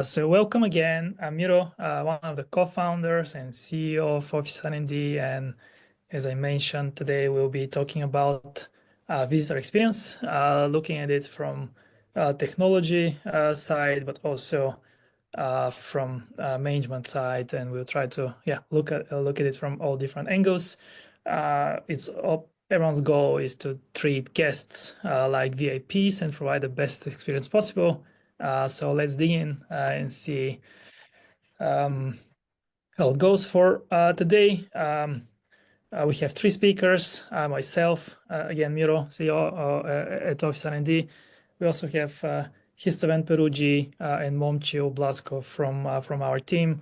So welcome again. I'm Miro, one of the co-founders and CEO of OfficeRnD. And as I mentioned, today we'll be talking about visitor experience, looking at it from technology side, but also from management side. And we'll try to look at it from all different angles. Everyone's goal is to treat guests like VIPs and provide the best experience possible. So let's dig in and see how it goes for today. We have three speakers, myself, again, Miro, CEO at OfficeRnD. We also have Histavan Peruggi and Momchil Blasko from our team.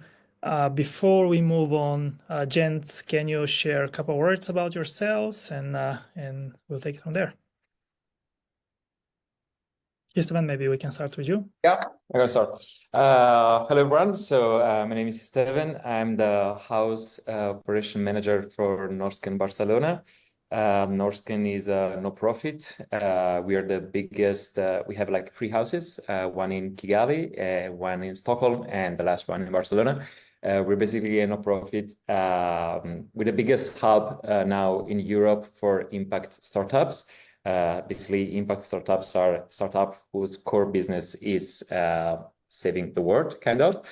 Before we move on, gents, can you share a couple words about yourselves and we'll take it from there. Histavan, maybe we can start with you. Yeah, I'm gonna start. Hello everyone. So my name is Steven. I'm the house operation manager for Norsken Barcelona. Norsken is a no-profit. We are the biggest. We have like three houses, one in Kigali, one in Stockholm, and the last one in Barcelona. We're basically a no-profit with the biggest hub now in Europe for impact startups. Basically, impact startups are startups whose core business is saving the world, kind of.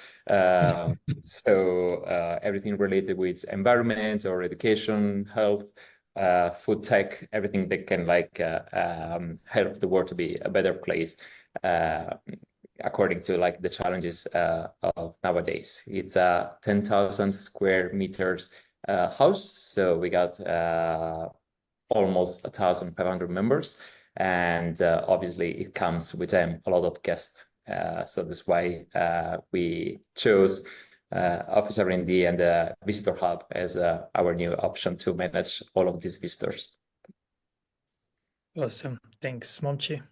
So everything related with environment or education, health, food tech, everything that can like help the world to be a better place according to like the challenges of nowadays. It's a 10,000 square meters house, so we got almost 1,500 members, and obviously it comes with a lot of guests. So that's why we chose OfficeRnD and the Visitor Hub as our new option to manage all of these visitors. Awesome. Thanks, Momchi.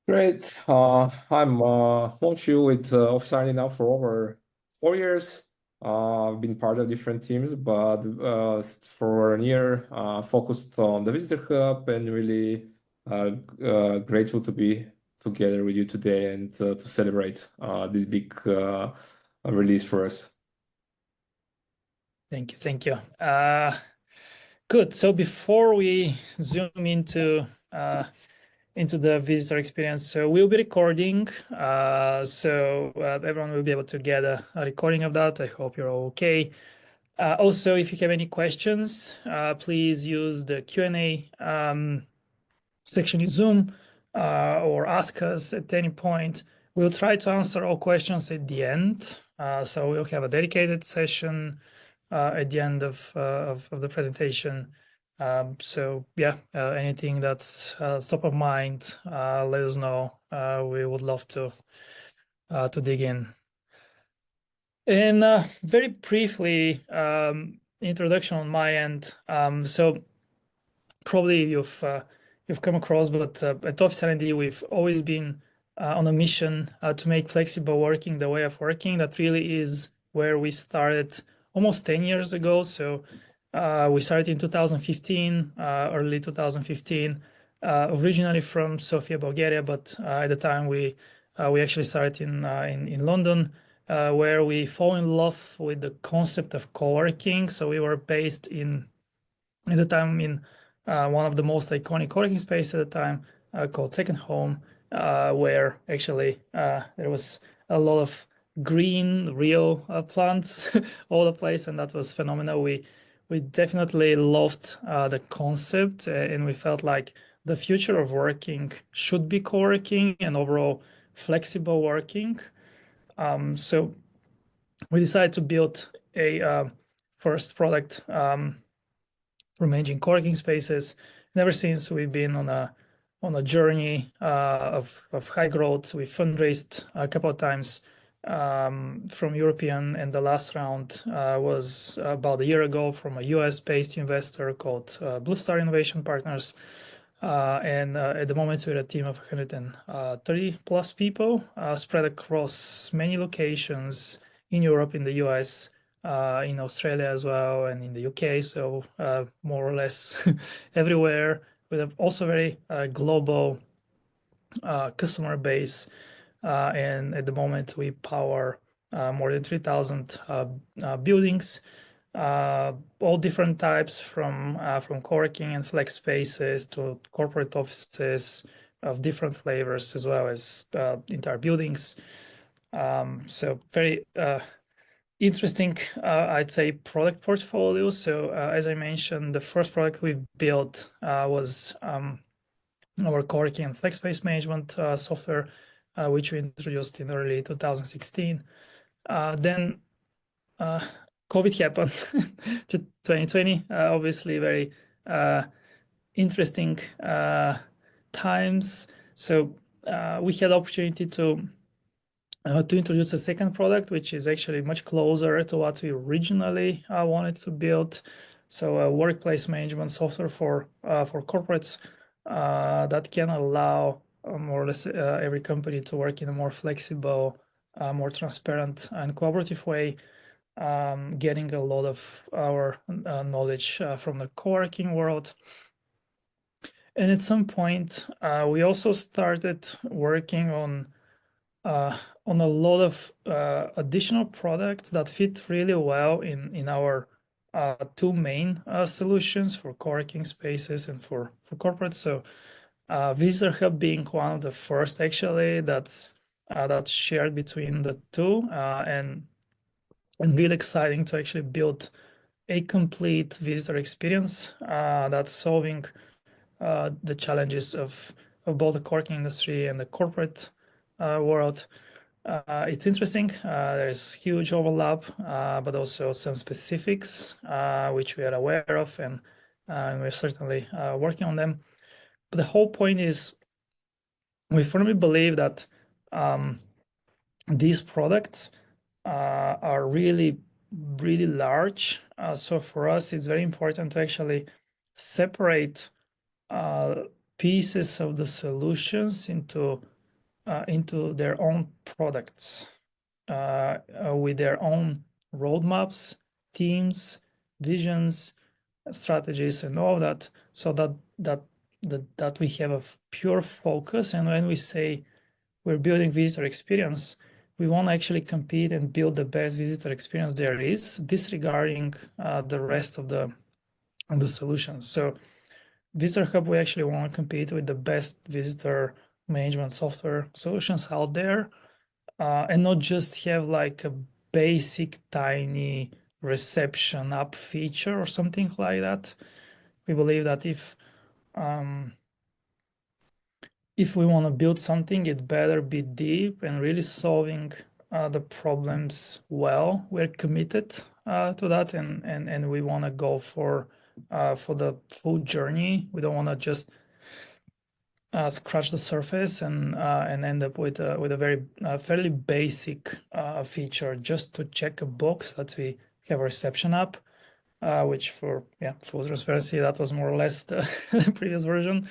Great. I'm Momchi with OfficeRnD now for over 4 years. I've been part of different teams, but for a year, focused on the Visitor Hub, and really grateful to be together with you today and to celebrate this big release for us. Thank you. Good. So before we zoom into the visitor experience, so we'll be recording, so everyone will be able to get a recording of that. I hope you're all okay. Also, if you have any questions, please use the Q&A section in Zoom or ask us at any point. We'll try to answer all questions at the end. So we'll have a dedicated session at the end of the presentation. So anything that's top of mind, let us know. We would love to dig in. And very briefly, introduction on my end. So probably you've come across, but at OfficeRnD we've always been on a mission to make flexible working the way of working. That really is where we started almost 10 years ago. So we started in 2015, early 2015, originally from Sofia, Bulgaria, but at the time we actually started in London, where we fall in love with the concept of co-working. So we were based at the time in one of the most iconic co-working spaces at the time, called Second Home, where actually there was a lot of green, real plants all the place, and that was phenomenal. We definitely loved the concept, and we felt like the future of working should be co-working and overall flexible working. So we decided to build a first product for managing co-working spaces. And ever since, we've been on a journey of high growth. We fundraised a couple of times from European, and the last round was about a year ago from a US-based investor called Blue Star Innovation Partners. And at the moment, we're a team of 130 plus people spread across many locations in Europe, in the US, in Australia as well, and in the UK. So more or less everywhere, with also very global customer base. and at the moment we power more than 3,000 buildings, all different types from co-working and flex spaces to corporate offices of different flavors, as well as entire buildings. So very interesting, I'd say, product portfolio. So as I mentioned, the first product we built was our co-working and flex space management software, which we introduced in early 2016. Then COVID happened to 2020. Obviously, very interesting times. So we had opportunity to introduce a second product, which is actually much closer to what we originally wanted to build. So a workplace management software for corporates that can allow more or less every company to work in a more flexible, more transparent and collaborative way, getting a lot of our knowledge from the co-working world. And at some point, we also started working on a lot of additional products that fit really well in our two main solutions for co-working spaces and for corporates. So Visitor Hub being one of the first actually that's shared between the two, and really exciting to actually build a complete visitor experience that's solving the challenges of both the co-working industry and the corporate world. It's interesting. There's huge overlap, but also some specifics which we are aware of, and we're certainly working on them. But the whole point is, we firmly believe that these products are really, really large. So for us, it's very important to actually separate pieces of the solutions into their own products with their own roadmaps, teams, visions, strategies, and all that, so that we have a pure focus. And when we say we're building visitor experience, we want to actually compete and build the best visitor experience there is, disregarding the rest of the solutions. So Visitor Hub, we actually want to compete with the best visitor management software solutions out there, and not just have like a basic tiny reception app feature or something like that. We believe that if we want to build something, it better be deep and really solving the problems well. We're committed to that, and we want to go for the full journey. We don't want to just scratch the surface and end up with a very fairly basic feature just to check a box that we have a reception app, which for full transparency, that was more or less the previous version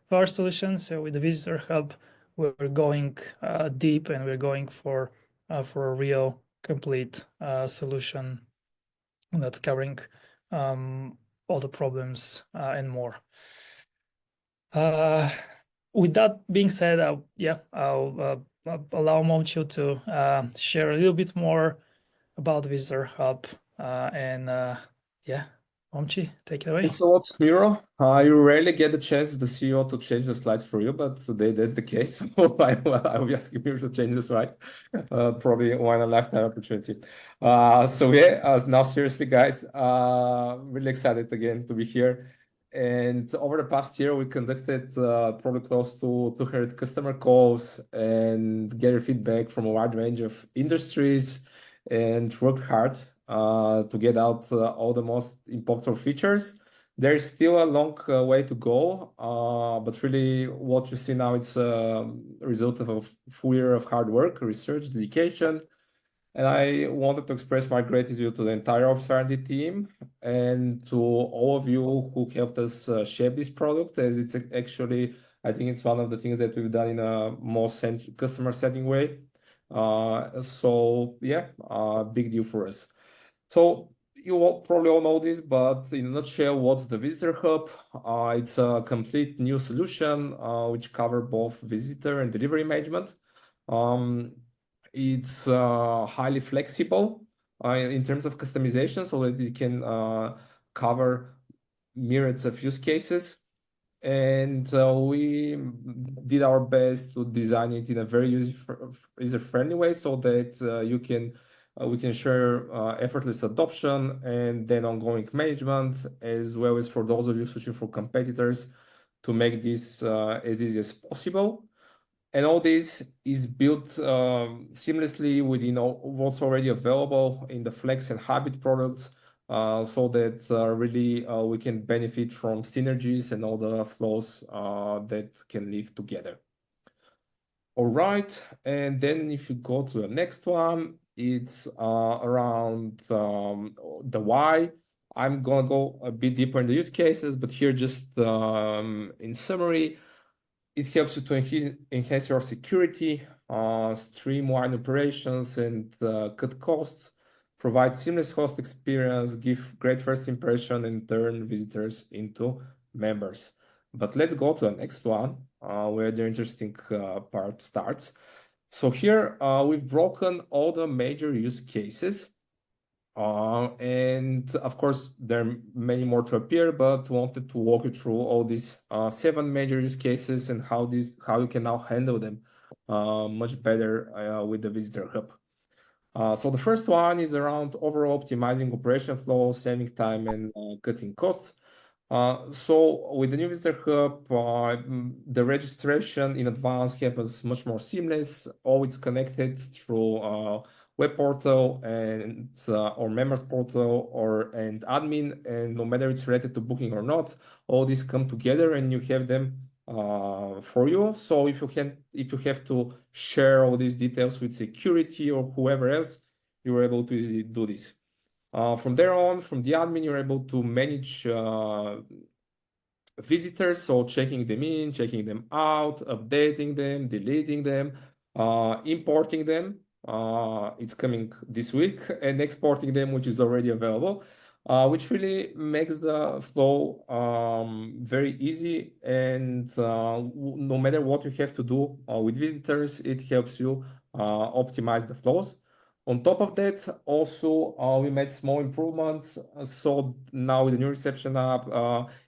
of our solution. So with the Visitor Hub, we're going deep, and we're going for a real complete solution that's covering all the problems and more. With that being said, I'll allow Momchu to share a little bit more about Visitor Hub, and Momchi, take it away. Thanks a lot, Miro. You rarely get a chance, the CEO, to change the slides for you, but today that's the case. So I will be asking Miro to change the slides. Probably one a lifetime opportunity. Now seriously, guys, really excited again to be here. And over the past year, we conducted probably close to 200 customer calls and gathered feedback from a wide range of industries, and worked hard to get out all the most important features. There's still a long way to go, but really what you see now is a result of a full year of hard work, research, dedication. And I wanted to express my gratitude to the entire OfficeRnD team and to all of you who helped us shape this product, as it's actually, I think it's one of the things that we've done in a more customer-centric way. Big deal for us. So you probably all know this, but in a nutshell, what's the Visitor Hub? It's a complete new solution which covers both visitor and delivery management. It's highly flexible in terms of customization, so that it can cover myriads of use cases. And we did our best to design it in a very user-friendly way, so that we can share effortless adoption and then ongoing management, as well as for those of you searching for competitors, to make this as easy as possible. And all this is built seamlessly within what's already available in the Flex and Habit products, so that really we can benefit from synergies and all the flows that can live together. All right, and then if you go to the next one, it's around the why. I'm gonna go a bit deeper in the use cases, but here just in summary, it helps you to enhance your security, streamline operations, and cut costs, provide seamless host experience, give great first impression, and turn visitors into members. But let's go to the next one, where the interesting part starts. So here we've broken all the major use cases. And of course, there are many more to appear, but wanted to walk you through all these 7 major use cases and how you can now handle them much better with the Visitor Hub. So the first one is around overall optimizing operation flow, saving time, and cutting costs. So with the new Visitor Hub, the registration in advance happens much more seamless. Always connected through web portal and or members portal and admin, and no matter it's related to booking or not, all these come together and you have them for you. So if you have to share all these details with security or whoever else, you're able to do this. From there on, from the admin, you're able to manage visitors, so checking them in, checking them out, updating them, deleting them, importing them. It's coming this week, and exporting them, which is already available, which really makes the flow very easy. And no matter what you have to do with visitors, it helps you optimize the flows. On top of that, also, we made small improvements. So now with the new reception app,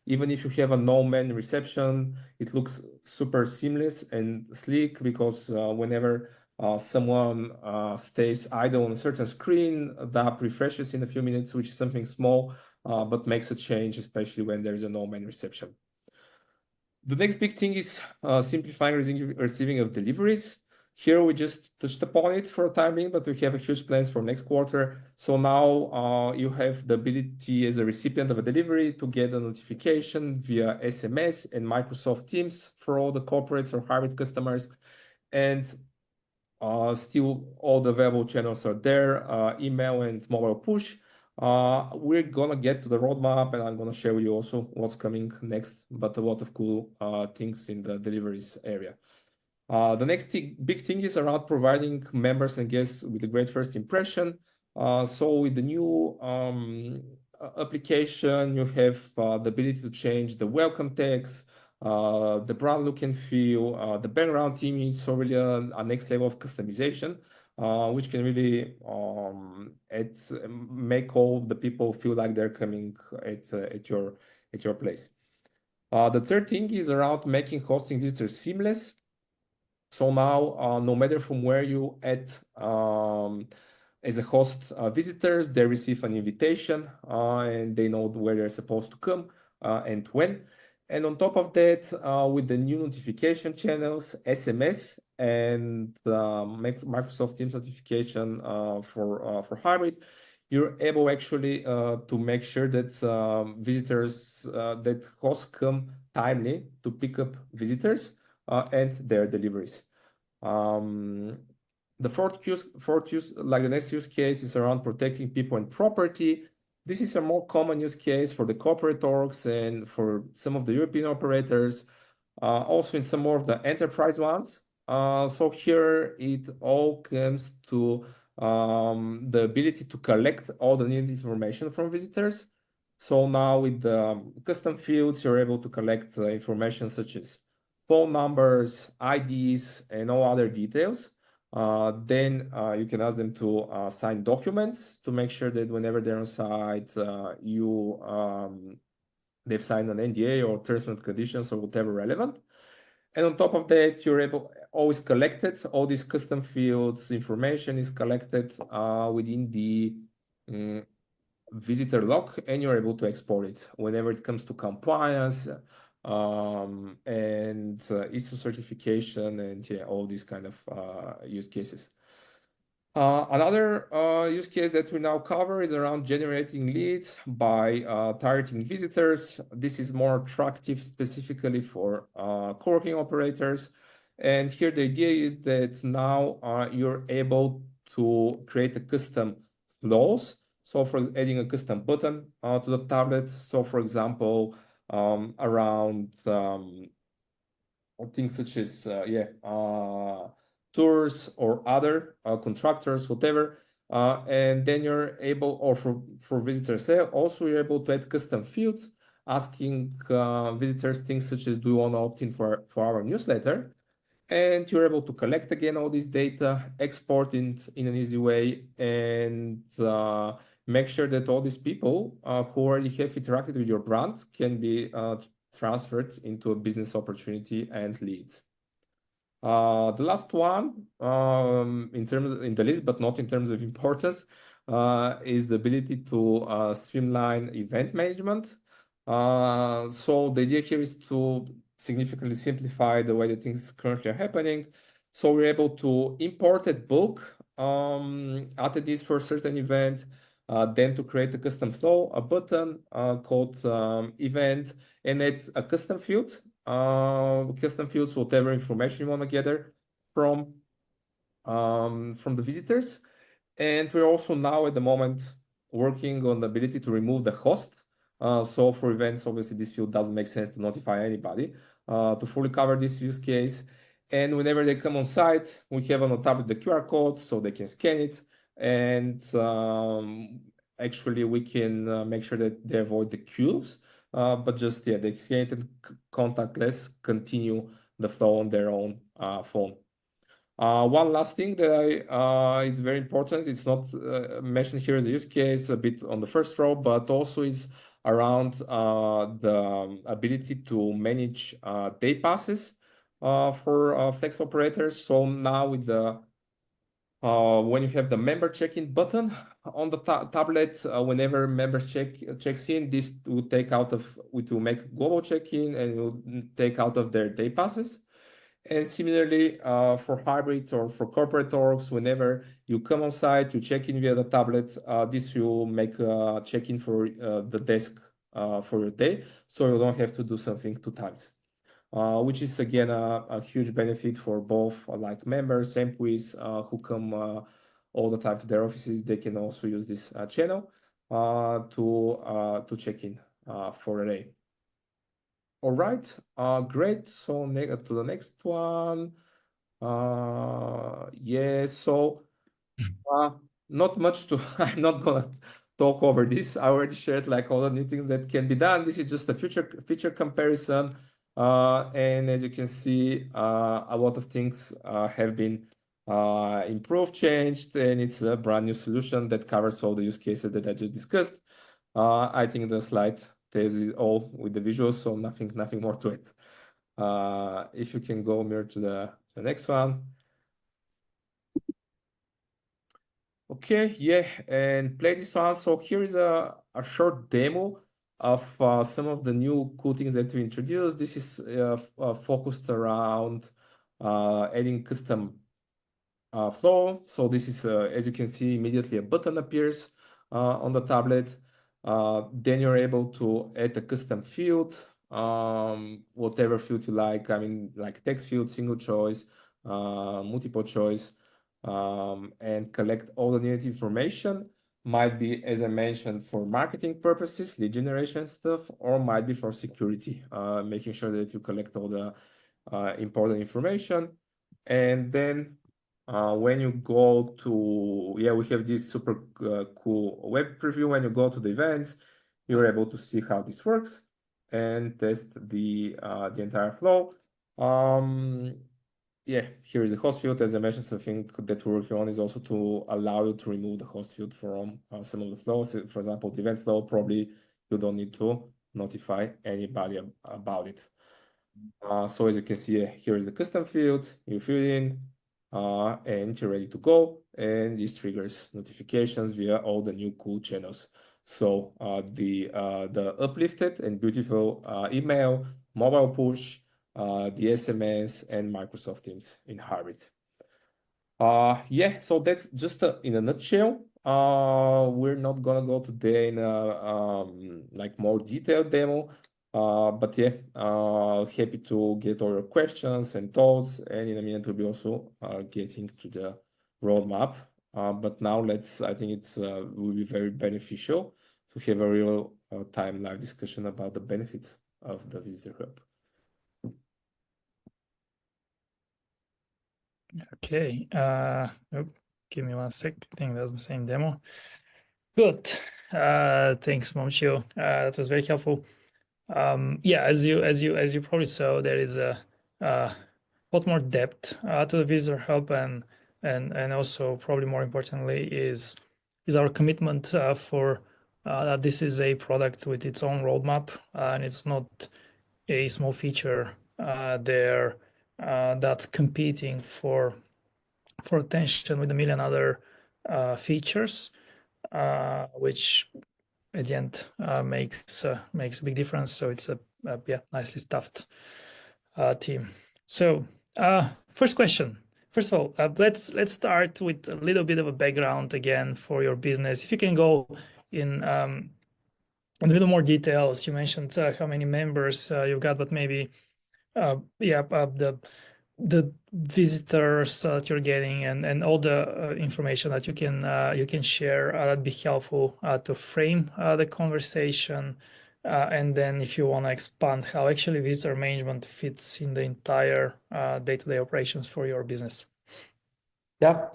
even if you have a no-man reception, it looks super seamless and sleek, because whenever someone stays idle on a certain screen, the app refreshes in a few minutes, which is something small, but makes a change, especially when there's a no-man reception. The next big thing is simplifying receiving of deliveries. Here we just touched upon it for a time being, but we have a huge plans for next quarter. So now you have the ability as a recipient of a delivery to get a notification via SMS and Microsoft Teams for all the corporates or hybrid customers. And still all the available channels are there, email and mobile push. We're gonna get to the roadmap, and I'm gonna share with you also what's coming next, but a lot of cool things in the deliveries area. The next big thing is around providing members and guests with a great first impression. So with the new application, you have the ability to change the welcome text, the brand look and feel, the background image, so really a next level of customization, which can really make all the people feel like they're coming at your place. The third thing is around making hosting visitors seamless. So now, no matter from where you as a host visitors, they receive an invitation and they know where they're supposed to come and when. And on top of that, with the new notification channels, SMS and Microsoft Teams notification for hybrid, you're able actually to make sure that visitors, that hosts come timely to pick up visitors and their deliveries. The the next use case is around protecting people and property. This is a more common use case for the corporate orgs and for some of the European operators, also in some more of the enterprise ones. So here it all comes to the ability to collect all the needed information from visitors. So now with the custom fields, you're able to collect information such as phone numbers, IDs, and all other details. Then you can ask them to sign documents to make sure that whenever they're on site, they've signed an NDA or terms and conditions or whatever relevant. And on top of that, you're able always collected all these custom fields. Information is collected within the visitor log, and you're able to export it whenever it comes to compliance and ISO certification and all these kind of use cases. Another use case that we now cover is around generating leads by targeting visitors. This is more attractive specifically for co-working operators. And here the idea is that now you're able to create a custom flows. So for adding a custom button to the tablet. So for example, around things such as tours or other contractors, whatever. And then you're able, or for visitors, also you're able to add custom fields, asking visitors things such as, do you want to opt in for our newsletter? And you're able to collect again all this data, export it in an easy way, and make sure that all these people who already have interacted with your brand can be transferred into a business opportunity and leads. The last one in the list, but not in terms of importance, is the ability to streamline event management. So the idea here is to significantly simplify the way that things currently are happening. So we're able to import a book attendees for a certain event, then to create a custom flow, a button called event, and add a custom field. Custom fields, whatever information you want to gather from the visitors. And we're also now at the moment working on the ability to remove the host. So for events, obviously this field doesn't make sense to notify anybody. To fully cover this use case, and whenever they come on site, we have on the tablet the QR code so they can scan it, and actually we can make sure that they avoid the queues, but just they scan it and contactless continue the flow on their own phone. One last thing that it's very important, it's not mentioned here as a use case, a bit on the first row, but also is around the ability to manage day passes for flex operators. So now with the when you have the member check-in button on the tablet, whenever members checks in, this will will make global check-in and will take out of their day passes. And similarly, for hybrid or for corporate orgs, whenever you come on site, you check in via the tablet, this will make a check-in for the desk for your day, so you don't have to do something 2 times, which is again a huge benefit for both like members, employees who come all the time to their offices. They can also use this channel to check in for a day. All right, great. So to the next one. So not much to, I'm not gonna talk over this. I already shared like all the new things that can be done. This is just a feature comparison. And as you can see, a lot of things have been improved, changed, and it's a brand new solution that covers all the use cases that I just discussed. I think the slide tells it all with the visuals, so nothing more to it. If you can go mirror to the next one. Okay, and play this one. So here is a short demo of some of the new cool things that we introduced. This is focused around adding custom flow. So this is, as you can see, immediately a button appears on the tablet. Then you're able to add a custom field, whatever field you like. I mean, like text field, single choice, multiple choice, and collect all the needed information. Might be, as I mentioned, for marketing purposes, lead generation stuff, or might be for security, making sure that you collect all the important information. And then when you go to, we have this super cool web preview. When you go to the events, you're able to see how this works and test the entire flow. yeah, here is the host field. As I mentioned, something that we're working on is also to allow you to remove the host field from some of the flows. For example, the event flow, probably you don't need to notify anybody about it. So as you can see, here is the custom field, you fill in, and you're ready to go. And this triggers notifications via all the new cool channels. So the uplifted and beautiful email, mobile push, the SMS, and Microsoft Teams in hybrid. Yeah, so that's just in a nutshell. We're not gonna go today in a like more detailed demo. But yeah, happy to get all your questions and thoughts, and in a minute we'll be also getting to the roadmap. But now I think it's will be very beneficial to have a real time live discussion about the benefits of the Visitor Hub. Okay. Give me 1 sec. I think that's the same demo. Good. Thanks, Momchio. That was very helpful. Yeah, as you probably saw, there is a lot more depth to the Visitor Hub, and also probably more importantly is our commitment for that this is a product with its own roadmap, and it's not a small feature there that's competing for attention with a million other features, which at the end makes a big difference. So it's a yeah, nicely staffed team. So first question. First of all, let's start with a little bit of a background again for your business. If you can go in a little more details. You mentioned how many members you've got, but maybe yeah, the visitors that you're getting, and all the information that you can share, that'd be helpful to frame the conversation. And then if you want to expand how actually visitor management fits in the entire day-to-day operations for your business. Yeah.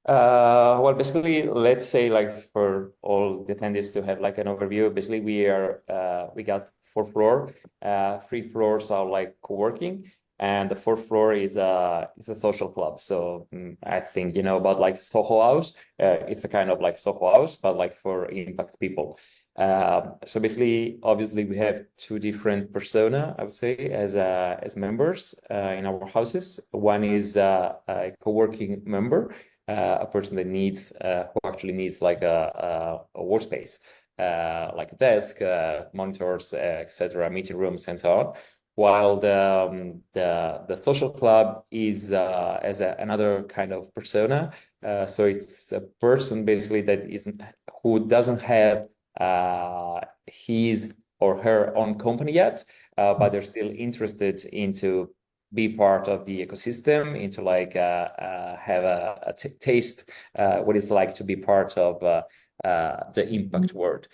Well, basically, let's say like for all the attendees to have like an overview, basically we got 4 floors. 3 floors are like co-working, and the 4th floor is a social club. So I think you know about like Soho House. It's a kind of like Soho House, but like for impact people. So basically, obviously, we have 2 different persona, I would say, as members in our houses. One is a co-working member, a person that needs who actually needs like a workspace, like a desk, monitors, etc., meeting rooms, and so on. While the social club is as another kind of persona. So it's a person basically that who doesn't have his or her own company yet, but they're still interested into be part of the ecosystem, into like have a taste what it's like to be part of the impact world.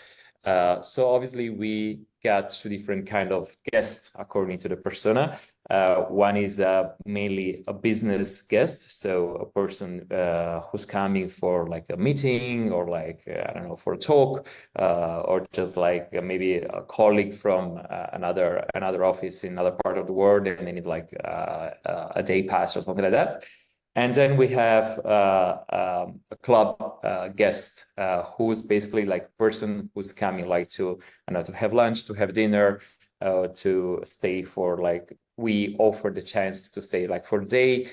So obviously we got 2 different kind of guests according to the persona. One is mainly a business guest, so a person who's coming for like a meeting or like I don't know, for a talk, or just like maybe a colleague from another office in another part of the world, and they need like a day pass or something like that. And then we have a club guest who's basically like a person who's coming like to, I don't know, to have lunch, to have dinner, to stay for like, we offer the chance to stay like for a day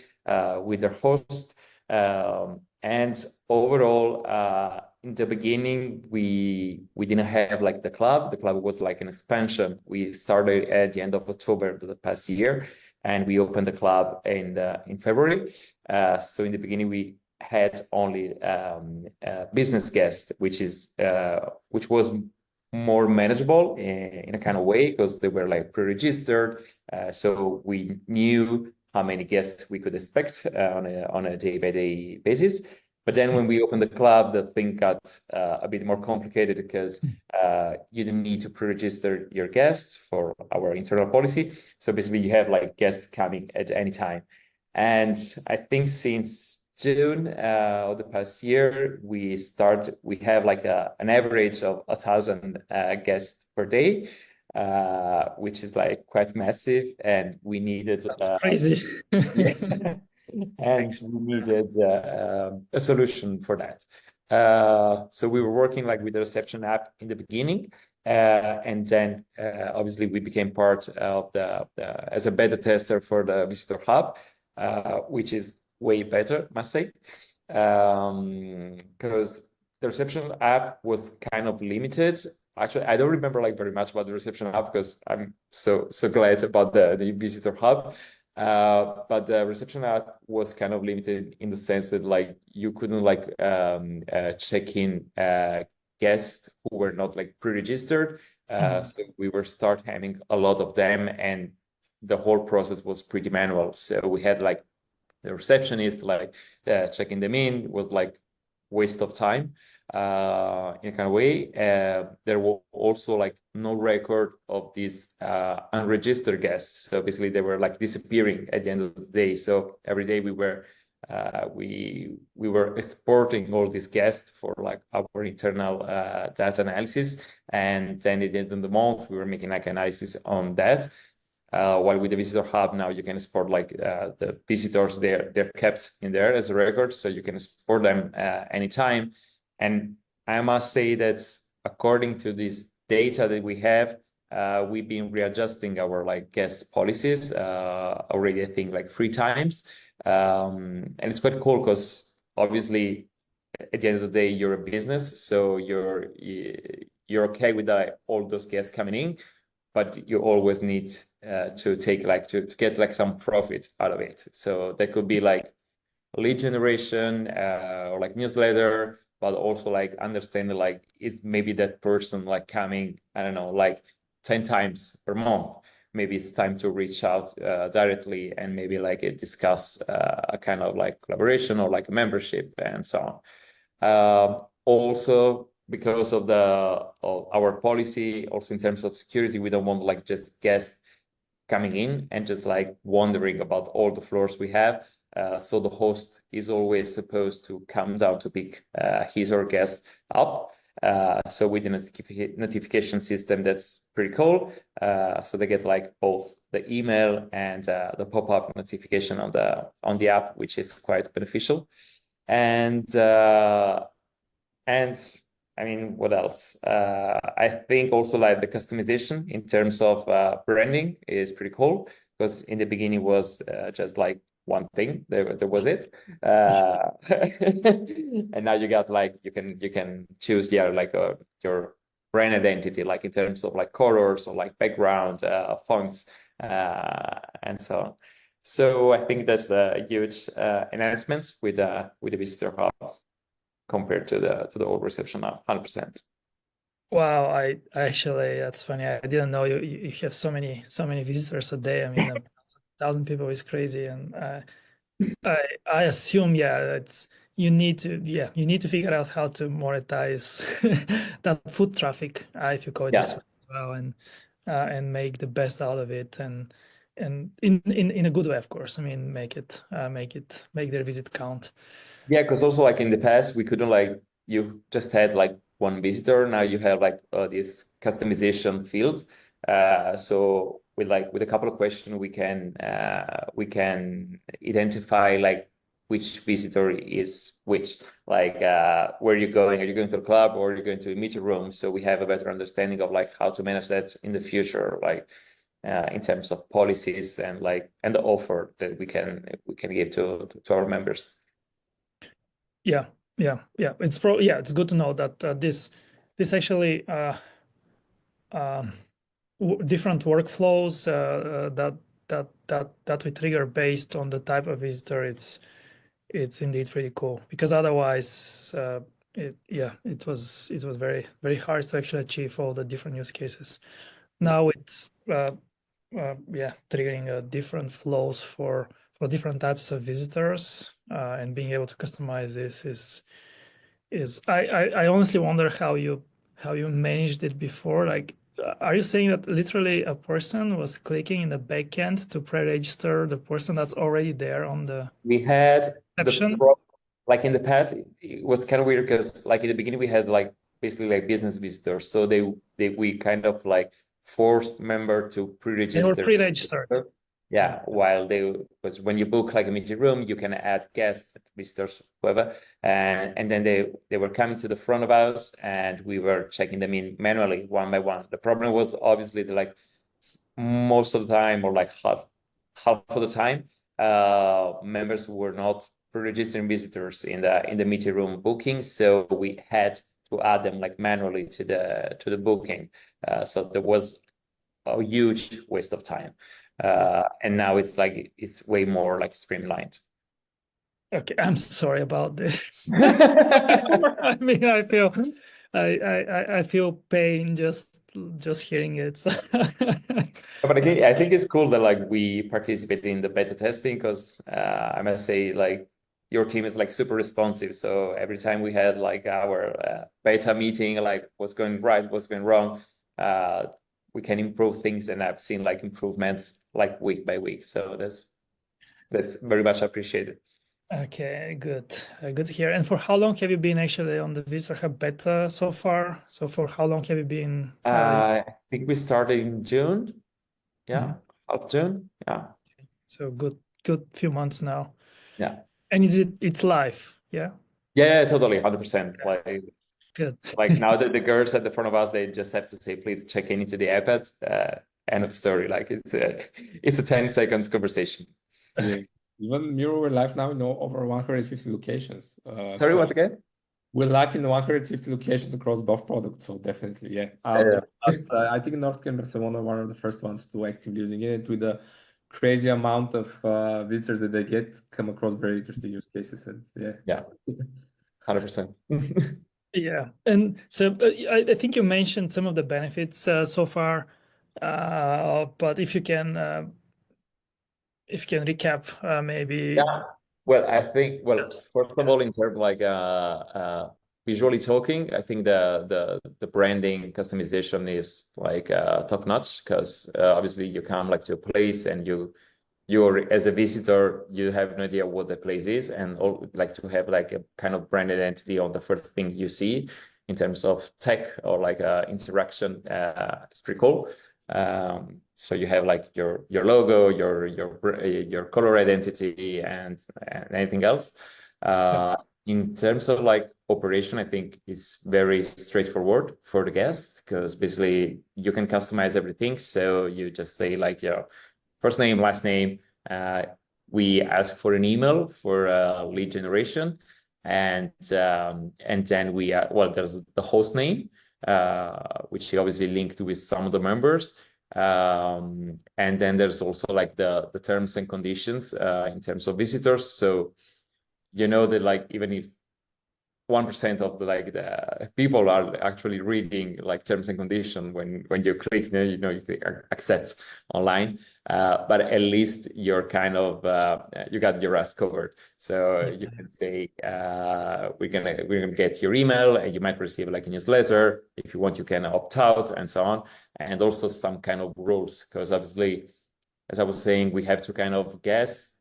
with their host. And overall, in the beginning, we didn't have like the club. The club was like an expansion. We started at the end of October of the past year, and we opened the club in February. So in the beginning, we had only business guests, which was more manageable in a kind of way because they were like pre-registered. So we knew how many guests we could expect on a day-by-day basis. But then when we opened the club, the thing got a bit more complicated because you didn't need to pre-register your guests for our internal policy. So basically you have like guests coming at any time. And I think since June of the past year, we have like an average of 1,000 guests per day, which is like quite massive. And we needed That's crazy. yeah. and we needed a solution for that. So we were working like with the reception app in the beginning, and then obviously we became part of as a beta tester for the Visitor Hub, which is way better, must say, because the reception app was kind of limited. Actually, I don't remember like very much about the reception app because I'm so glad about the Visitor Hub. But the reception app was kind of limited in the sense that like you couldn't like check in guests who were not like pre-registered. So we were start having a lot of them, and the whole process was pretty manual. So we had like the receptionist like checking them in was like waste of time in a kind of way. There were also like no record of these unregistered guests. So basically they were like disappearing at the end of the day. So every day we were exporting all these guests for like our internal data analysis. And then at the end of the month, we were making like analysis on that. While with the Visitor Hub now you can export like the visitors, they're kept in there as a record, so you can export them anytime. And I must say that according to this data that we have, we've been readjusting our like guest policies already, I think like 3 times. And it's quite cool because obviously at the end of the day you're a business, so you're okay with all those guests coming in, but you always need to take like to get like some profit out of it. So that could be like lead generation or like newsletter, but also like understanding like is maybe that person like coming, I don't know, like 10 times per month. Maybe it's time to reach out directly and maybe like discuss a kind of like collaboration or like a membership and so on. Also, because of our policy, also in terms of security, we don't want like just guests coming in and just like wondering about all the floors we have. So the host is always supposed to come down to pick his or guest up. So with the notification system, that's pretty cool. So they get like both the email and the pop-up notification on the app, which is quite beneficial. And I mean, what else? I think also like the customization in terms of branding is pretty cool, because in the beginning was just like one thing. There was it, and now you got like you can choose like your brand identity, like in terms of like colors or like background fonts and so on. So I think that's a huge enhancement with the Visitor Hub compared to the old reception app, 100%. Wow, I actually, that's funny. I didn't know you have so many visitors a day. I mean, 1,000 people is crazy, and I assume, yeah, you need to figure out how to monetize that foot traffic, if you call it this way as well, and make the best out of it, and in a good way, of course. I mean, make their visit count. Yeah, because also like in the past we couldn't like you just had like one visitor. Now you have like these customization fields. So with a couple of questions we can identify like which visitor is which. Like where are you going? Are you going to the club or are you going to a meeting room? So we have a better understanding of like how to manage that in the future, like in terms of policies and the offer that we can give to our members. Yeah. It's good to know that this actually different workflows that we trigger based on the type of visitor. It's indeed pretty cool, because otherwise it was very hard to actually achieve all the different use cases. Now it's triggering different flows for different types of visitors, and being able to customize this is I honestly wonder how you managed it before. Like, are you saying that literally a person was clicking in the backend to pre-register the person that's already there on the We had reception? like in the past, it was kind of weird because like in the beginning we had like basically like business visitors. So we kind of like forced member to They were pre-register. pre-registered. Yeah, while because when you book like a meeting room, you can add guests, visitors, whoever, and then they were coming to the front of house, and we were checking them in manually, one by one. The problem was obviously that like most of the time, or like half of the time, members were not pre-registering visitors in the meeting room booking, so we had to add them like manually to the booking. So there was a huge waste of time. And now it's way more like streamlined. Okay, I'm sorry about this. I mean, I feel pain just hearing it. So. But again, I think it's cool that like we participate in the beta testing, because I must say like your team is like super responsive. So every time we had like our beta meeting, like what's going right, what's going wrong, we can improve things, and I've seen like improvements like week by week. So that's very much appreciated. Okay, good. Good to hear. And for how long have you been actually on the Visitor Hub beta so far? So for how long have you been? I think we started in June. Yeah, Mhm. half June. Yeah. So good few months now. Yeah. And it's live, yeah? Yeah, totally, 100%. Good. Like now that the girls at the front of us, they just have to say, please check in into the iPad. End of story. Like it's a 10 seconds conversation. Yeah. Even we're live now in over 150 locations. Sorry, once again? We're live in 150 locations across both products, so definitely, yeah. I think North Cambridge is one of the first ones to actively using it, with the crazy amount of visitors that they get, come across very interesting use cases, and Yeah, 100%. Yeah, and so I think you mentioned some of the benefits so far, but if you can recap maybe. Yeah. Well, I think, first of all, in terms of like visually talking, I think the branding customization is like top notch, because obviously you come like to a place, and you're as a visitor, you have no idea what the place is, and like to have like a kind of brand identity on the first thing you see in terms of tech or like interaction. It's pretty cool. So you have like your logo, your color identity, and anything else. In terms of like operation, I think it's very straightforward for the guest, because basically you can customize everything. So you just say like your first name, last name. We ask for an email for lead generation, and then there's the host name, which is obviously linked with some of the members. And then there's also like the terms and conditions in terms of visitors. So you know that like even if 1% of the people are actually reading like terms and conditions when you click, you click accept online, but at least you're kind of you got your ass covered. So you can say we're gonna get your email, and you might receive like a newsletter. If you want, you can opt out, and so on, and also some kind of rules, because obviously, as I was saying, we have to kind of guess.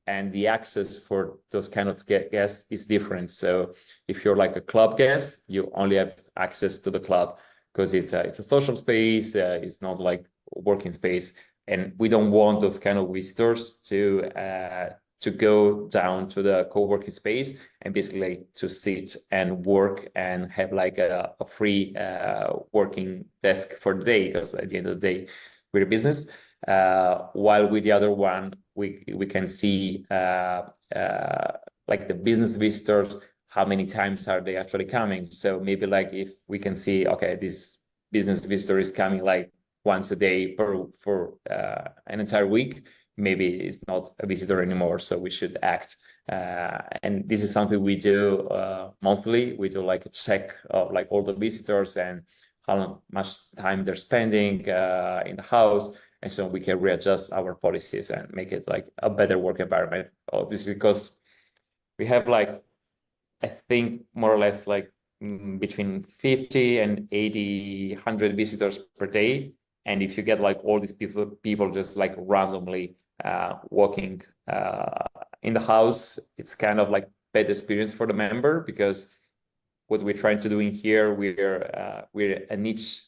And the access for those kind of guests is different. So if you're like a club guest, you only have access to the club, because it's a social space. It's not like working space, and we don't want those kind of visitors to go down to the co-working space and basically to sit and work and have like a free working desk for the day, because at the end of the day, we're a business. While with the other one, we can see like the business visitors, how many times are they actually coming. So maybe like if we can see, okay, this business visitor is coming like once a day for an entire week, maybe it's not a visitor anymore, so we should act. And this is something we do monthly. We do like a check of like all the visitors and how much time they're spending in the house. And so we can readjust our policies and make it like a better work environment. Obviously, because we have like, I think more or less like between 50 and 80, 100 visitors per day. And if you get like all these people just like randomly walking in the house, it's kind of like bad experience for the member, because what we're trying to do in here, we're a niche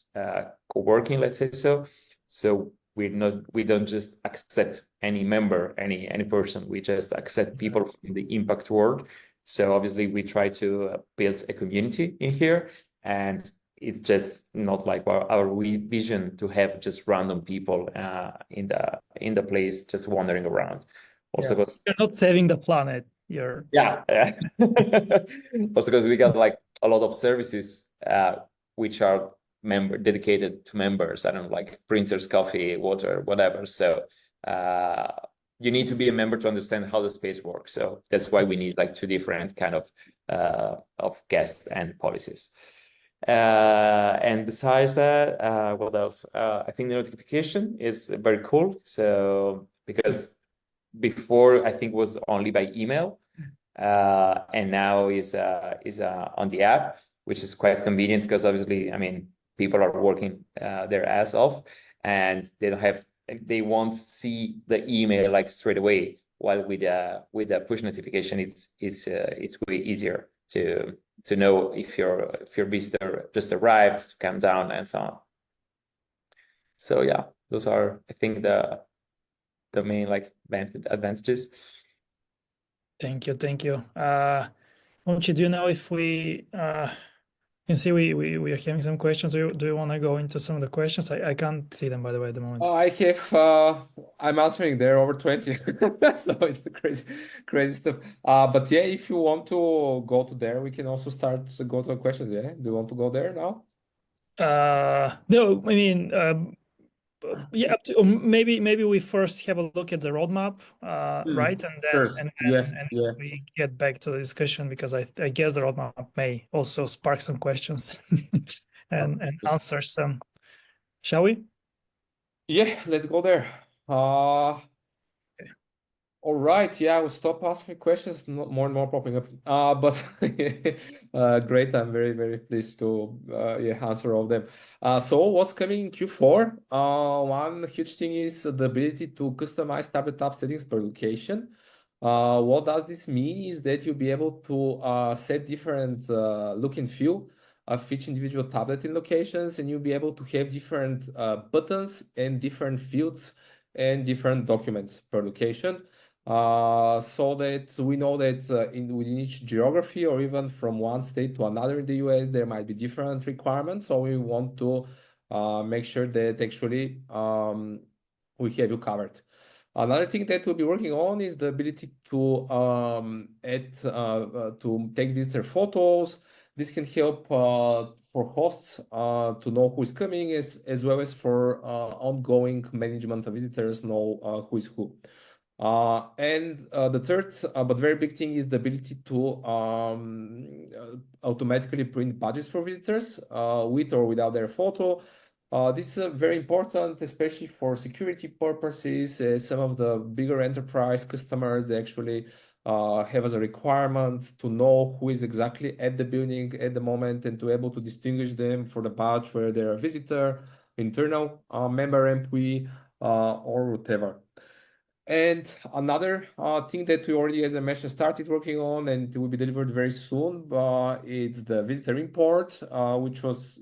co-working, let's say so. So we don't just accept any member, any person. We just accept people from the impact world. So obviously we try to build a community in here, and it's just not like our vision to have just random people in the place just wandering around. Also, because You're not saving the planet. You're yeah. Also because we got like a lot of services which are dedicated to members. I don't know, like printers, coffee, water, whatever. So you need to be a member to understand how the space works. So that's why we need like two different kind of guests and policies. And besides that, what else? I think the notification is very cool. So because before I think was only by email, and now is on the app, which is quite convenient because obviously, I mean, people are working their ass off, and they won't see the email like straight away. While with the push notification, it's way easier to know if your visitor just arrived, to come down, and so on. So yeah, those are, I think, the main like advantages. Thank you. Monchi, do you know if we can see we are having some questions? Do you want to go into some of the questions? I can't see them, by the way, at the moment. I have I'm answering there over 20. So it's crazy stuff. But yeah, if you want to go to there, we can also start to go to the questions. Yeah. Do you want to go there now? No, I mean, yeah, or maybe we first have a look at the roadmap, right, and Sure. then Yeah. we get back to the discussion, because I guess the roadmap may also spark some questions and answer some. Shall we? Yeah, let's go there. All right, yeah, I will stop asking questions, more and more popping up. But great, I'm very, very pleased to answer all of them. So what's coming in Q4? One huge thing is the ability to customize tablet app settings per location. What does this mean is that you'll be able to set different look and feel of each individual tablet in locations, and you'll be able to have different buttons and different fields and different documents per location. So that we know that within each geography, or even from one state to another in the US, there might be different requirements. So we want to make sure that actually we have you covered. Another thing that we'll be working on is the ability to to take visitor photos. This can help for hosts to know who is coming, as well as for ongoing management of visitors, know who is who. And the third, but very big thing, is the ability to automatically print badges for visitors with or without their photo. This is very important, especially for security purposes. Some of the bigger enterprise customers, they actually have as a requirement to know who is exactly at the building at the moment, and to be able to distinguish them for the badge, whether they're a visitor, internal member, employee, or whatever. And another thing that we already, as I mentioned, started working on and will be delivered very soon, it's the visitor import, which was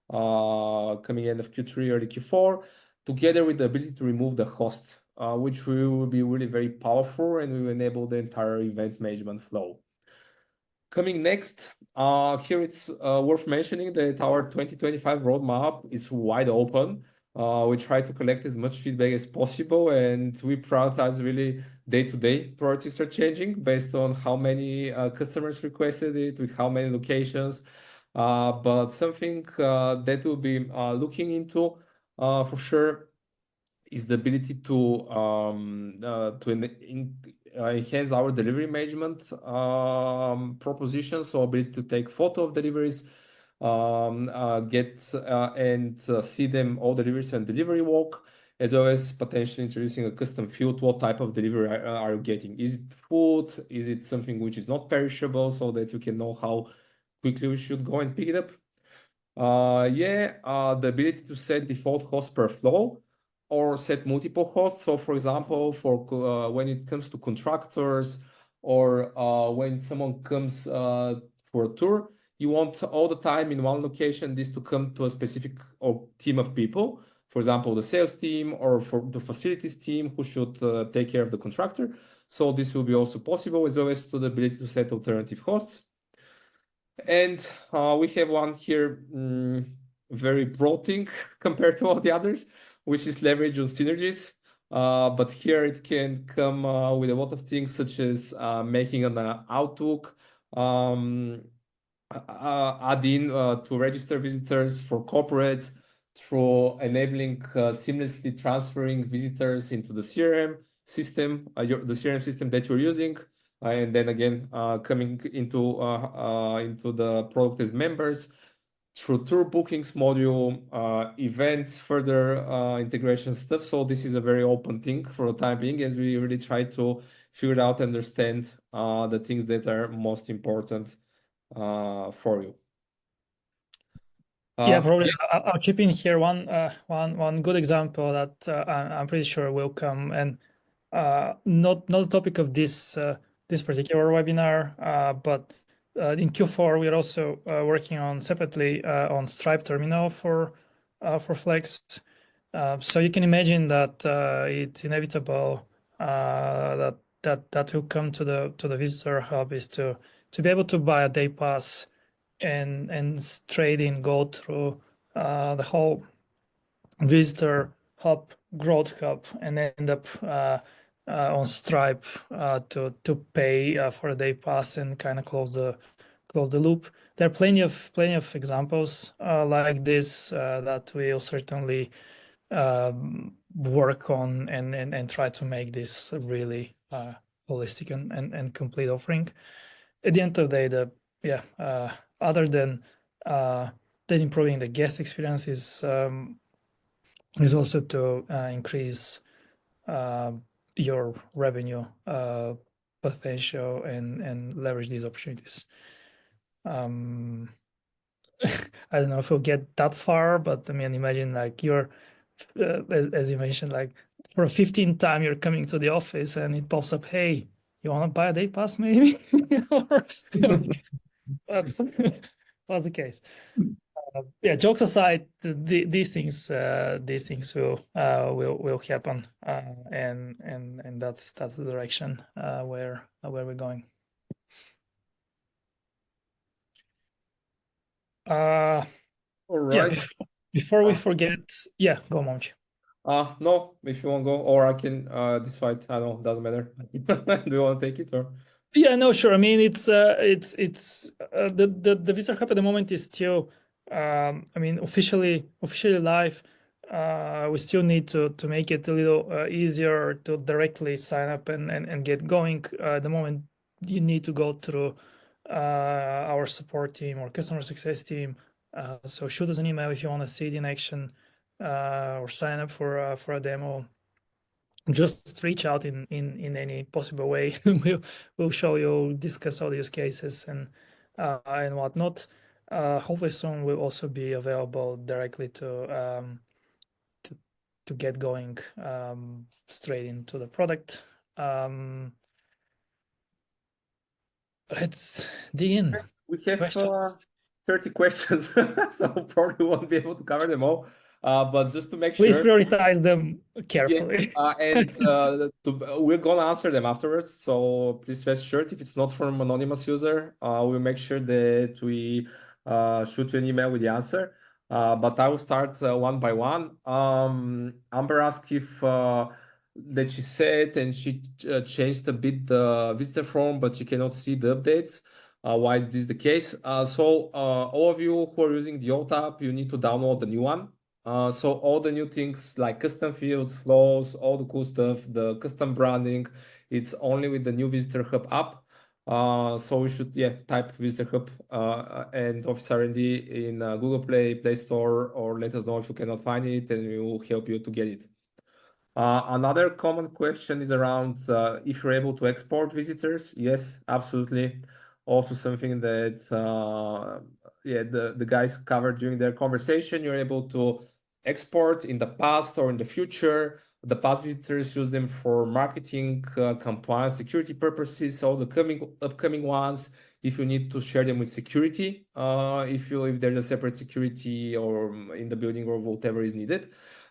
coming end of Q3, early Q4, together with the ability to remove the host, which will be really very powerful, and will enable the entire event management flow. Coming next, here it's worth mentioning that our 2025 roadmap is wide open. We try to collect as much feedback as possible, and we prioritize really day-to-day priorities are changing based on how many customers requested it, with how many locations. But something that we'll be looking into for sure is the ability to enhance our delivery management proposition. So ability to take photo of deliveries, get and see them, all deliveries and delivery walk, as well as potentially introducing a custom field. What type of delivery are you getting? Is it food? Is it something which is not perishable, so that you can know how quickly we should go and pick it up? The ability to set default host per flow, or set multiple hosts. So for example, for when it comes to contractors, or when someone comes for a tour, you want all the time in one location this to come to a specific team of people. for example, the sales team or for the facilities team who should take care of the contractor. So this will be also possible, as well as to the ability to set alternative hosts. And we have one here, very broad thing compared to all the others, which is leverage on synergies. But here it can come with a lot of things, such as making an Outlook, add in to register visitors for corporates, through enabling seamlessly transferring visitors into the CRM system, the CRM system that you're using. And then again, coming into the product as members through tour bookings module, events, further integration stuff. So this is a very open thing for the time being, as we really try to figure out, understand the things that are most important for you. Yeah, probably. I'll chip in here one good example that I'm pretty sure will come, and not the topic of this particular webinar, but in Q4 we're also working on separately on Stripe terminal for Flex. So you can imagine that it's inevitable that will come to the visitor hub, is to be able to buy a day pass and straight in go through the whole visitor hub, growth hub, and end up on Stripe to pay for a day pass and kind of close the loop. There are plenty of examples like this that we'll certainly work on and try to make this a really holistic and complete offering. At the end of the day, other than improving the guest experience is also to increase your revenue potential and leverage these opportunities. I don't know if we'll get that far, but I mean, imagine like you're, as you mentioned, like for a 15th time you're coming to the office and it pops up, hey, you want to buy a day pass maybe? That's the case. Yeah, jokes aside, these things will happen, and that's the direction where we're going. All right. Yeah, before we forget, yeah, go Monchi. No, if you want to go, or I can decide. I don't know, doesn't matter. Do you want to take it or? Yeah, no, sure. I mean, it's the Visitor Hub at the moment is still, I mean, officially live. We still need to make it a little easier to directly sign up and get going. At the moment, you need to go through our support team or customer success team. So shoot us an email if you want to see it in action or sign up for a demo. Just reach out in any possible way. We'll show you, discuss all the use cases and whatnot. Hopefully soon we'll also be available directly to get going straight into the product. Let's dig in. We have Questions. 30 questions, so probably won't be able to cover them all. But just to make Please sure, prioritize them carefully. and we're gonna answer them afterwards. So please rest assured, if it's not from an anonymous user, we'll make sure that we shoot you an email with the answer. But I will start one by one. Amber asked if that she said, and she changed a bit the visitor form, but she cannot see the updates. Why is this the case? So all of you who are using the old app, you need to download the new one. So all the new things like custom fields, flows, all the cool stuff, the custom branding, it's only with the new Visitor Hub app. So we should type Visitor Hub and OfficeRnD in Google Play Store, or let us know if you cannot find it, and we will help you to get it. Another common question is around if you're able to export visitors. Yes, absolutely. Also something that the guys covered during their conversation. You're able to export in the past or in the future. The past visitors use them for marketing, compliance, security purposes. All the upcoming ones, if you need to share them with security, if there's a separate security or in the building or whatever is needed.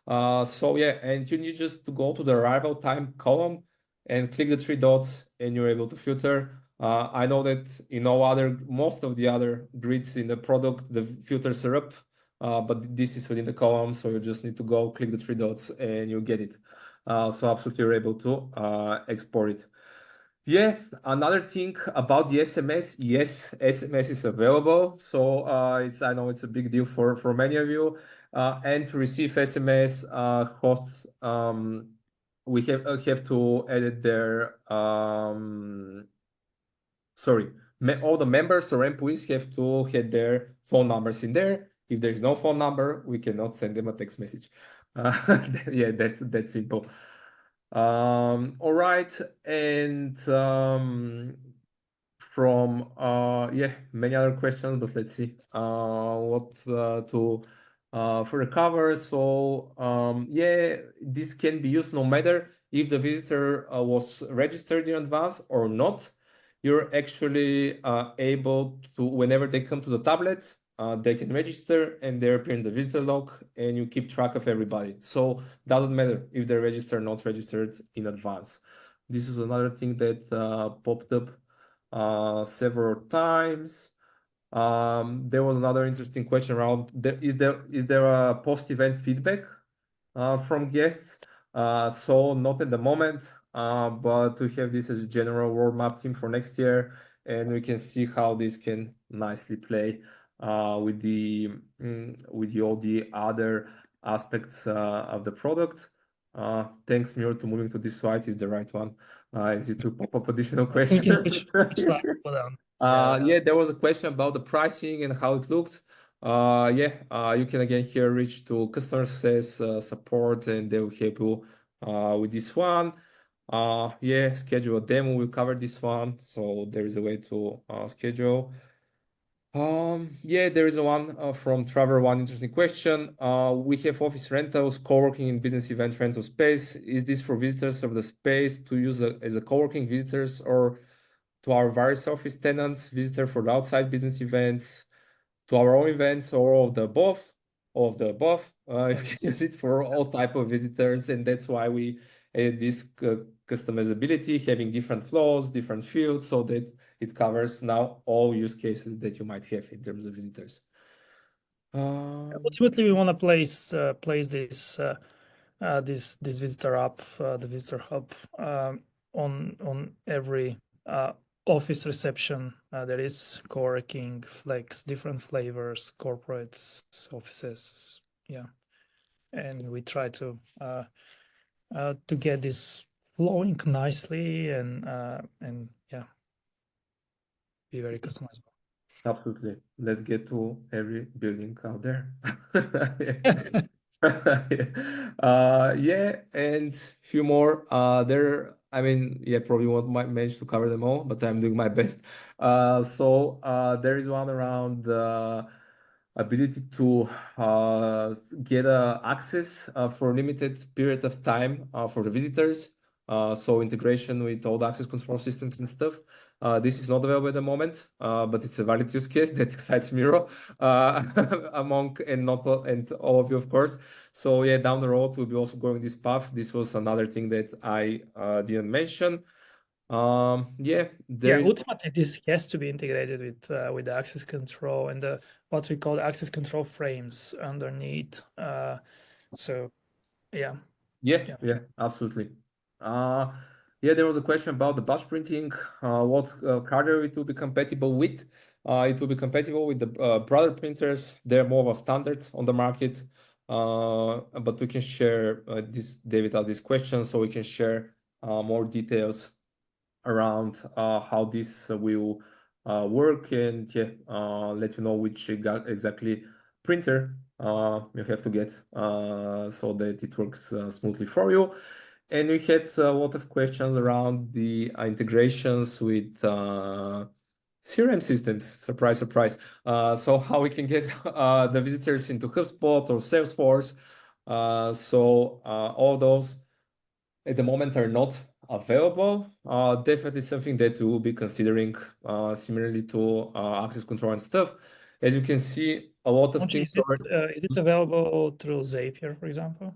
So yeah, and you need just to go to the arrival time column and click the three dots, and you're able to filter. I know that in most of the other grids in the product, the filters are up, but this is within the column, so you just need to go click the three dots and you get it. So absolutely you're able to export it. Yeah, another thing about the SMS, yes, SMS is available. So I know it's a big deal for many of you. And to receive SMS hosts, we have to edit their sorry, all the members or employees have to have their phone numbers in there. If there's no phone number, we cannot send them a text message. Yeah, that's simple. All right, and from yeah, many other questions, but let's see what to further cover. So yeah, this can be used no matter if the visitor was registered in advance or not. You're actually able to, whenever they come to the tablet, they can register and they appear in the visitor log, and you keep track of everybody. So doesn't matter if they're registered or not registered in advance. This is another thing that popped up several times. There was another interesting question around is there a post-event feedback from guests? So not at the moment, but we have this as a general roadmap team for next year, and we can see how this can nicely play with all the other aspects of the product. Thanks, Miro, to moving to this slide is the right one. Is it to pop up additional We questions? can push slide down. Yeah, there was a question about the pricing and how it looks. Yeah, you can again here reach to customer success support, and they will help you with this one. Yeah, schedule a demo. We'll cover this one, so there is a way to schedule. Yeah, there is a one from Trevor. One interesting question. We have office rentals, co-working and business event rental space. Is this for visitors of the space to use as a co-working visitors, or to our various office tenants, visitor for the outside business events, to our own events, or all of the above? All of the above. You can use it for all type of visitors, and that's why we added this customizability, having different flows, different fields, so that it covers now all use cases that you might have in terms of visitors. Ultimately, we want to place this visitor app, the visitor hub, on every office reception. There is co-working, flex, different flavors, corporates, offices, yeah, and we try to get this flowing nicely and yeah, be very customizable. Absolutely. Let's get to every building out there. Yeah, and few more. I mean, yeah, probably won't manage to cover them all, but I'm doing my best. So there is one around the ability to get access for a limited period of time for the visitors. So integration with all the access control systems and stuff. This is not available at the moment, but it's a valid use case that excites Miro among and all of you, of course. So yeah, down the road we'll be also going this path. This was another thing that I didn't mention. Yeah, ultimately this has to be integrated with the access control and the what we call the access control frames underneath. So yeah. Yeah, absolutely. Yeah, there was a question about the batch printing. What hardware it will be compatible with? It will be compatible with the brother printers. They're more of a standard on the market. But we can share this. David asked this question, so we can share more details around how this will work, and yeah, let you know which exactly printer you have to get so that it works smoothly for you. And we had a lot of questions around the integrations with CRM systems. Surprise, surprise. So how we can get the visitors into HubSpot or Salesforce. So all those at the moment are not available. Definitely something that we will be considering similarly to access control and stuff. As you can see, a lot of things Is it available through Zapier, for example?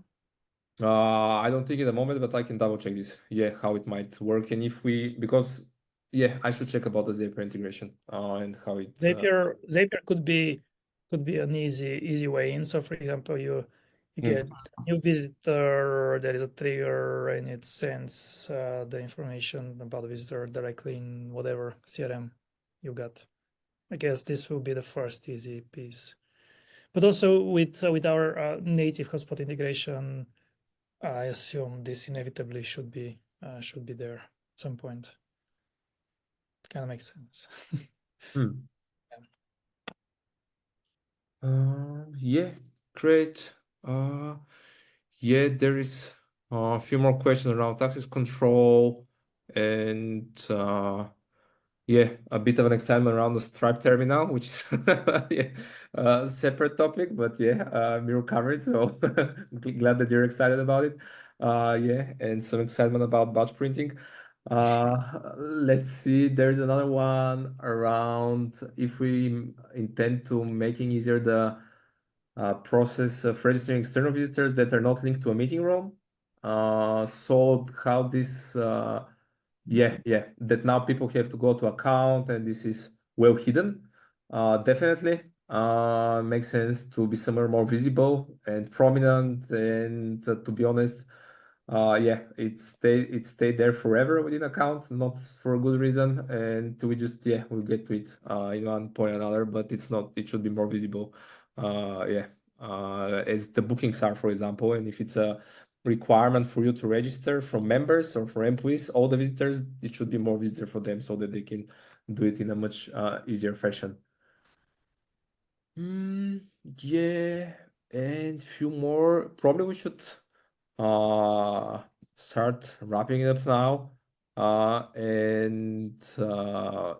I don't think at the moment, but I can double check this. Yeah, how it might work, and if we because yeah, I should check about the Zapier integration and how it. Zapier could be an easy way in. So for example, you get a new visitor, there is a trigger, and it sends the information about the visitor directly in whatever CRM you got. I guess this will be the first easy piece. But also with our native hotspot integration, I assume this inevitably should be there at some point. It kind of makes sense. Hmm. Yeah, great. Yeah, there is a few more questions around access control and yeah, a bit of an excitement around the Stripe terminal, which is yeah, a separate topic, but yeah, we will cover it. So glad that you're excited about it. Yeah, and some excitement about batch printing. Let's see, there's another one around if we intend to making easier the process of registering external visitors that are not linked to a meeting room. So how this, yeah, that now people have to go to account and this is well hidden. Definitely makes sense to be somewhere more visible and prominent. And to be honest, yeah, it stayed there forever within account, not for a good reason. And we just yeah, we'll get to it in one point or another, but it's not. It should be more visible. Yeah, as the bookings are, for example, and if it's a requirement for you to register from members or for employees, all the visitors, it should be more visitor for them so that they can do it in a much easier fashion. Yeah, and few more. Probably we should uh start wrapping it up now. And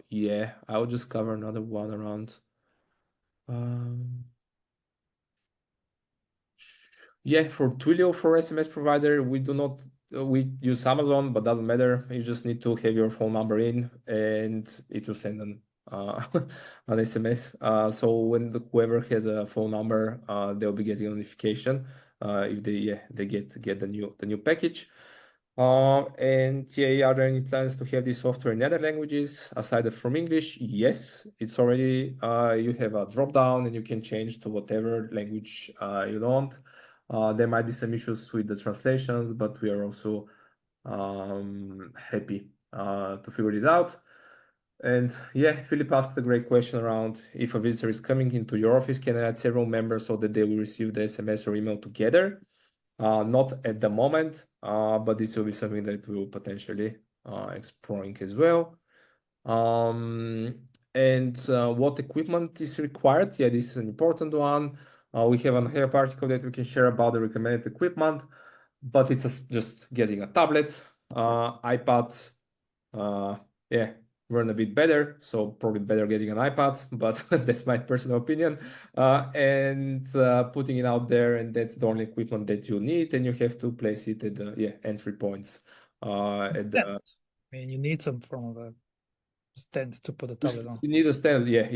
yeah, I'll just cover another one around. Um, Yeah, for Twilio for SMS provider, we do not we use Amazon, but doesn't matter. You just need to have your phone number in, and it will send an SMS. So when whoever has a phone number, they'll be getting a notification if they get the new package. And yeah, are there any plans to have this software in other languages aside from English? Yes, it's already you have a drop down and you can change to whatever language you want. There might be some issues with the translations, but we are also happy to figure this out. And yeah, Philip asked a great question around if a visitor is coming into your office, can I add several members so that they will receive the SMS or email together? Not at the moment, but this will be something that we'll potentially exploring as well. And what equipment is required? Yeah, this is an important one. We have a help article that we can share about the recommended equipment, but it's just getting a tablet, iPads, yeah, run a bit better. So probably better getting an iPad, but that's my personal opinion. And putting it out there, and that's the only equipment that you need, and you have to place it at the entry points. At the Stand. I mean, you need some form of a stand to put the tablet on. You need a stand, yeah.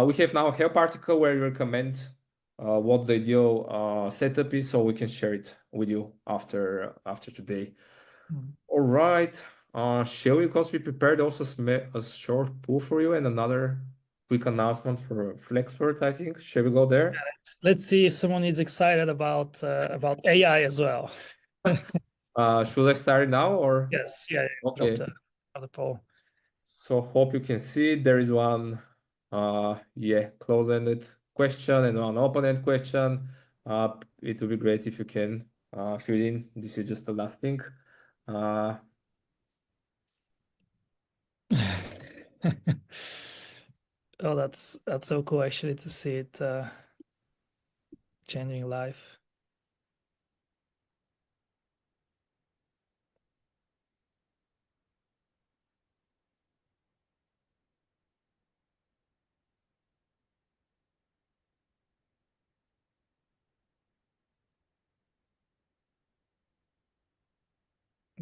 We have now a help article where we recommend what the ideal setup is, so we can share it with you after today. All right. Shall we? Because we prepared also a short poll for you and another quick announcement for Flexport, I think. Shall we go there? Let's see if someone is excited about AI as well. Should I start it now or? Yes, yeah, Okay. drop the poll. So hope you can see there is one yeah, close-ended question and one open-ended question. It would be great if you can fill in. This is just the last thing. Oh, that's so cool actually to see it changing life.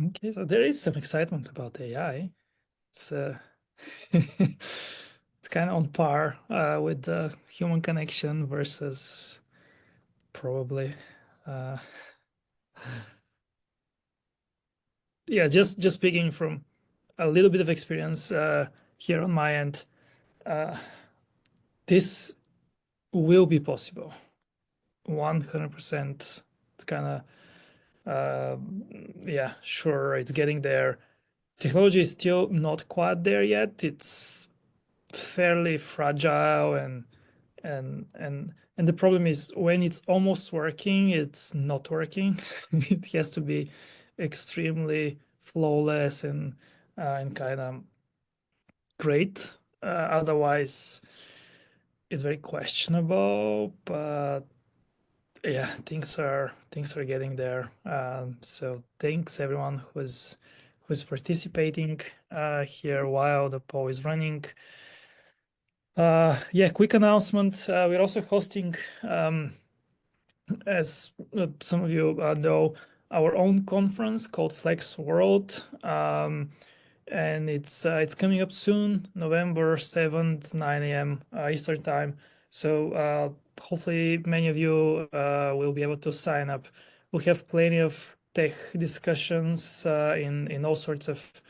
Okay, so there is some excitement about AI. It's it's kind of on par with the human connection versus probably Yeah, just speaking from a little bit of experience here on my end, this will be possible. 100%. It's kind of, yeah, sure, it's getting there. Technology is still not quite there yet. It's fairly fragile, and the problem is when it's almost working, it's not working. It has to be extremely flawless and kind of great. Otherwise, it's very questionable. But yeah, things are getting there. So thanks everyone who's participating here while the poll is running. Yeah, quick announcement. We're also hosting, as some of you know, our own conference called Flex World. And it's coming up soon, November 7th, 9 a.m. Eastern time. So hopefully many of you will be able to sign up. We'll have plenty of tech discussions in all sorts of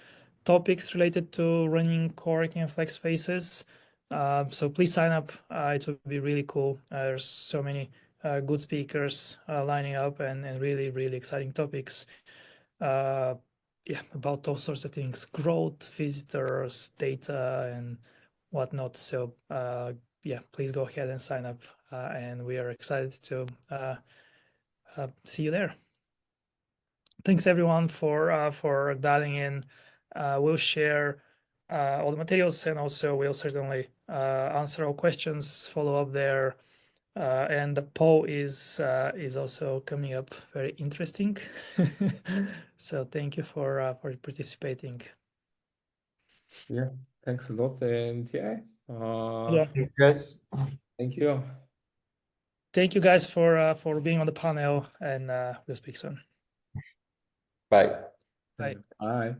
topics related to running, co-working, and flex spaces. So please sign up. It would be really cool. There's so many good speakers lining up, and really, really exciting topics. Yeah, about all sorts of things: growth, visitors, data, and whatnot. So yeah, please go ahead and sign up, and we are excited to see you there. Thanks everyone for dialing in. We'll share all the materials, and also we'll certainly answer all questions, follow up there. And the poll is also coming up, very interesting. So thank you for participating. Yeah, thanks a lot, and yeah, Yes. thank you. Thank you guys for being on the panel, and we'll speak soon. Bye. Bye. Bye.